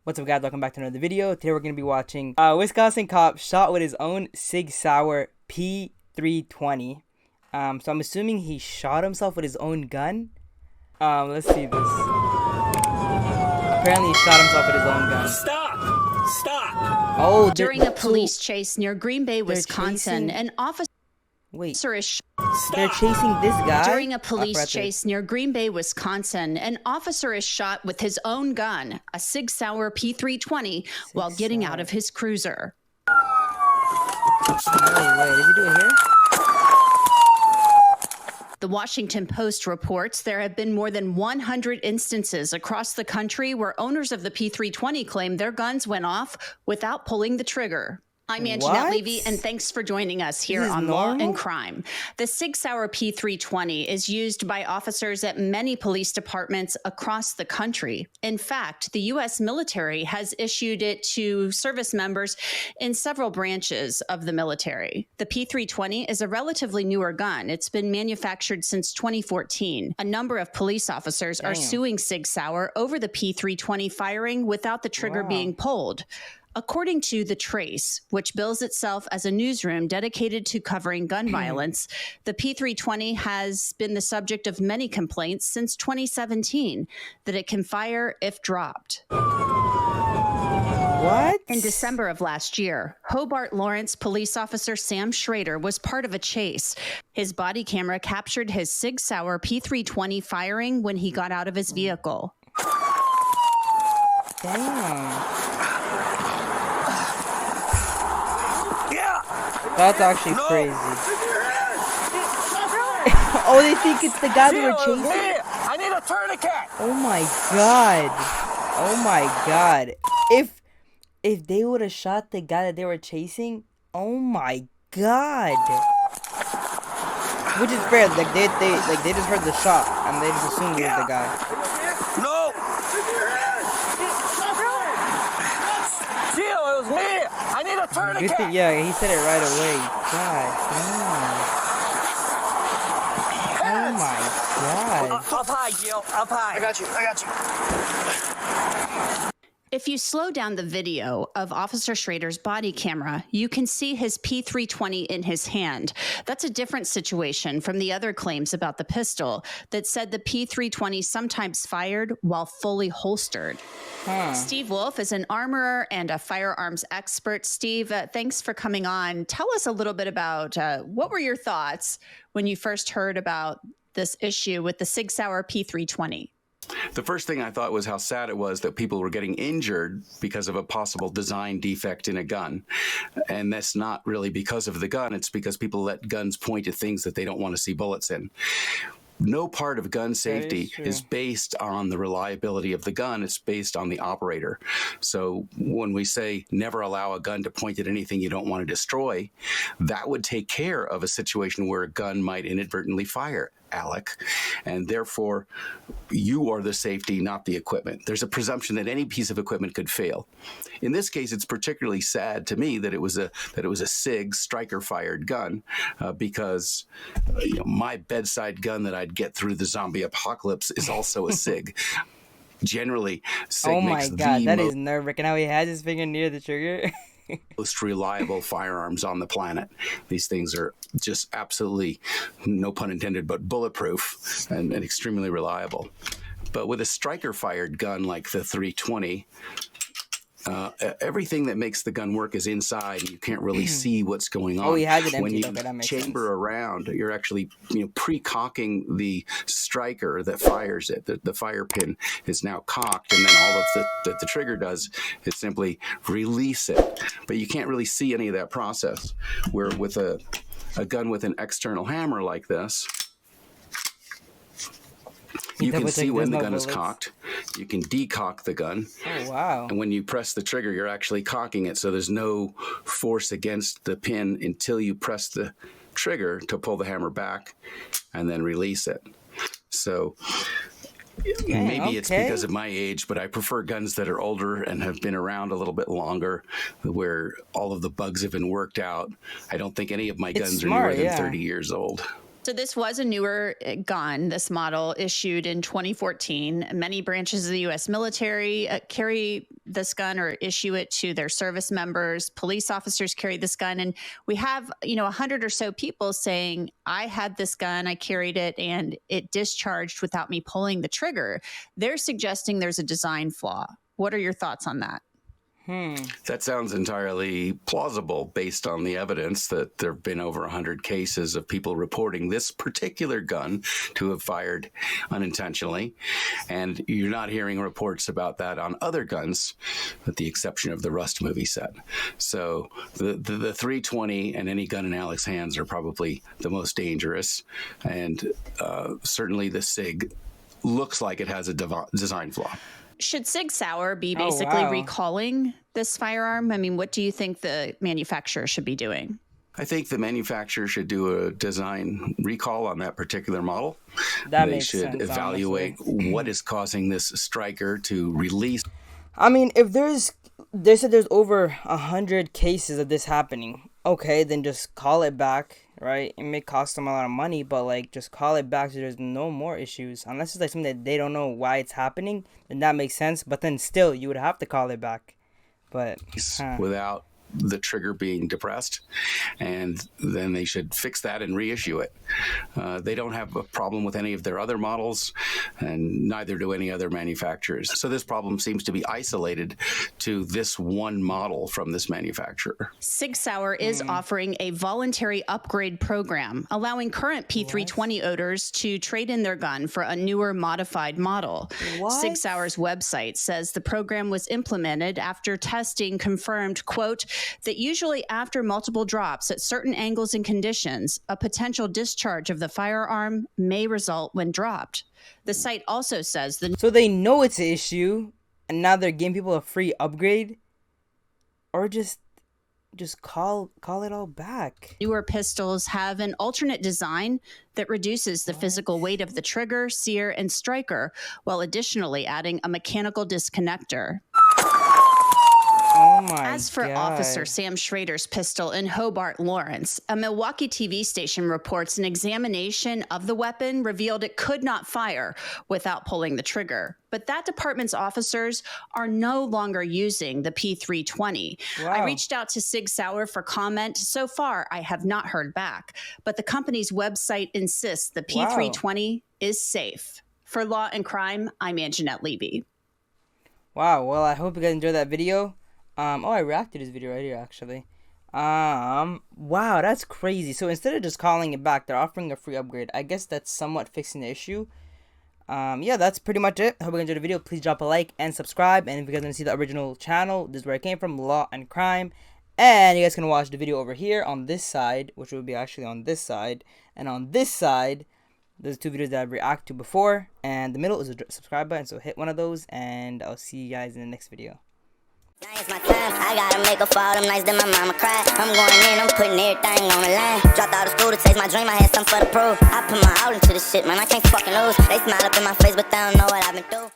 What's up, guys? Welcome back to another video. Today we're going to be watching Wisconsin cop shot with his own Sig Sauer P320. So I'm assuming he shot himself with his own gun. Let's see this. Apparently he shot himself with his own gun. Stop! Oh, during a police chase near Green Bay, Wisconsin, an officer is they're chasing this guy? During a police chase near Green Bay, Wisconsin, an officer is shot with his own gun, a Sig Sauer P320, while getting out of his cruiser. Wait, does he do it here? The Washington Post reports there have been more than 100 instances across the country where owners of the P320 claim their guns went off without pulling the trigger. I'm Anjanette Levy, and thanks for joining us here on Law and Crime. The Sig Sauer P320 is used by officers at many police departments across the country. In fact, the U.S. military has issued it to service members in several branches of the military. The P320 is a relatively newer gun. It's been manufactured since 2014. A number of police officers are suing Sig Sauer over the P320 firing without the trigger being pulled. According to The Trace, which bills itself as a newsroom dedicated to covering gun violence, the P320 has been the subject of many complaints since 2017 that it can fire if dropped. What? In December of last year, Hobart Lawrence police officer Sam Schrader was part of a chase. His body camera captured his Sig Sauer P320 firing when he got out of his vehicle. Damn. That's actually crazy. Oh, they think it's the guy they were chasing? I need a tourniquet! Oh my god. Oh my god. If they would have shot the guy that they were chasing, oh my god. Which is fair, like they just heard the shot and they just assumed it was the guy. No! Gio, it was me! I need a tourniquet! Yeah, he said it right away. God damn. Oh my god. Up high, Gio. Up high. I got you. If you slow down the video of Officer Schrader's body camera, you can see his P320 in his hand. That's a different situation from the other claims about the pistol that said the P320 sometimes fired while fully holstered. Steve Wolf is an armorer and a firearms expert. Steve, thanks for coming on. Tell us a little bit about what were your thoughts when you first heard about this issue with the Sig Sauer P320? The first thing I thought was how sad it was that people were getting injured because of a possible design defect in a gun. And that's not really because of the gun. It's because people let guns point at things that they don't want to see bullets in. No part of gun safety is based on the reliability of the gun. It's based on the operator. So when we say never allow a gun to point at anything you don't want to destroy, that would take care of a situation where a gun might inadvertently fire, Alec. And therefore, you are the safety, not the equipment. There's a presumption that any piece of equipment could fail. In this case, it's particularly sad to me that it was a Sig striker-fired gun because my bedside gun that I'd get through the zombie apocalypse is also a Sig. Generally, Sig oh my makes god, that is nerve-wracking how he has his finger near the trigger. most reliable firearms on the planet. These things are just absolutely, no pun intended, but bulletproof and extremely reliable. But with a striker-fired gun like the 320, everything that makes the gun work is inside, and you can't really see what's going on. Oh, he has it emptied. When you okay, that makes chamber sense. around, you're actually pre-cocking the striker that fires it. The fire pin is now cocked, and then all of that the trigger does is simply release it. But you can't really see any of that process. Where with a gun with an external hammer like this, you can see when the gun is cocked. You can decock the gun. Oh, wow. And when you press the trigger, you're actually cocking it. So there's no force against the pin until you press the trigger to pull the hammer back and then release it. So maybe it's because of my age, but I prefer guns that are older and have been around a little bit longer, where all of the bugs have been worked out. I don't think any of my guns are newer than 30 years old. So this was a newer gun, this model issued in 2014. Many branches of the U.S. military carry this gun or issue it to their service members. Police officers carry this gun. And we have, 100 or so people saying, I had this gun, I carried it, and it discharged without me pulling the trigger. They're suggesting there's a design flaw. What are your thoughts on that? That sounds entirely plausible based on the evidence that there have been over 100 cases of people reporting this particular gun to have fired unintentionally. And you're not hearing reports about that on other guns, with the exception of the Rust movie set. So the 320 and any gun in Alex's hands are probably the most dangerous. And certainly the SIG looks like it has a design flaw. Should Sig Sauer be basically recalling this firearm? I mean, what do you think the manufacturer should be doing? I think the manufacturer should do a design recall on that particular model. They should evaluate what is causing this striker to release. I mean, if they said there's over 100 cases of this happening, okay, then just call it back, right? It may cost them a lot of money, but like just call it back so there's no more issues. Unless it's like something that they don't know why it's happening, then that makes sense. But then still, you would have to call it back. But without the trigger being depressed, and then they should fix that and reissue it. They don't have a problem with any of their other models, and neither do any other manufacturers. So this problem seems to be isolated to this one model from this manufacturer. Sig Sauer is offering a voluntary upgrade program, allowing current P320 owners to trade in their gun for a newer modified model. Sig Sauer's website says the program was implemented after testing confirmed, quote, that usually after multiple drops at certain angles and conditions, a potential discharge of the firearm may result when dropped. The site also says so they know it's an issue, and now they're giving people a free upgrade, or just call it all back. Newer pistols have an alternate design that reduces the physical weight of the trigger, sear, and striker, while additionally adding a mechanical disconnector. Oh my As for God. Officer Sam Schrader's pistol in Hobart, Lawrence, a Milwaukee TV station reports an examination of the weapon revealed it could not fire without pulling the trigger. But that department's officers are no longer using the P320. I reached out to Sig Sauer for comment. So far, I have not heard back. But the company's website insists the P320 is safe. For Law and Crime, I'm Anjanette Levy. Wow, well, I hope you guys enjoyed that video. I reacted to this video right here, actually. Wow, that's crazy. So instead of just calling it back, they're offering a free upgrade. I guess that's somewhat fixing the issue. Yeah, that's pretty much it. I hope you enjoyed the video. Please drop a like and subscribe. And if you guys want to see the original channel, this is where it came from, Law and Crime. And you guys can watch the video over here on this side, which will be actually on this side. And on this side, there's two videos that I've reacted to before. And the middle is a subscribe button, so hit one of those. And I'll see you guys in the next video. Now it's my time, I gotta make up for all them nights that my mama cried. I'm going in, I'm putting everything on the line. Dropped out of school to chase my dream, I had something for the proof. I put my all into this shit, man, I can't fucking lose. They smile up in my face, but they don't know what I've been through.